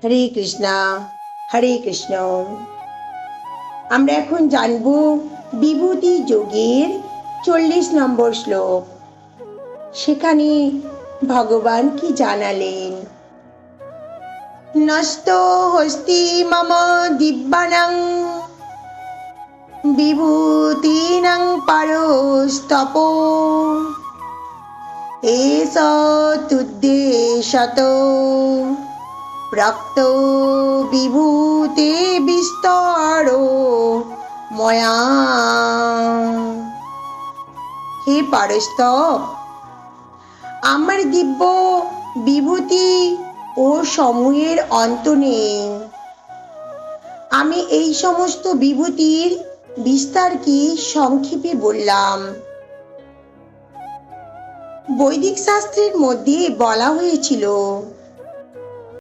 হরে কৃষ্ণা হরে কৃষ্ণ। আমরা এখন জানব বিভূতি যোগের 40 নম্বর শ্লোক। সেখানে ভগবান কি জানালেন? নষ্ট হস্তি মম দিব্যানাং বিভূতিনাং পারস্তপ এষ তুদ্দেশত প্রাপ্ত বিভূতে বিস্তর ময়া। হে পারস্তব, আমার দিব্য বিভূতি ও সমূহের অন্ত নেই। আমি এই সমস্ত বিভূতির বিস্তার কি সংক্ষেপে বললাম। বৈদিক শাস্ত্রের মধ্যে বলা হয়েছিল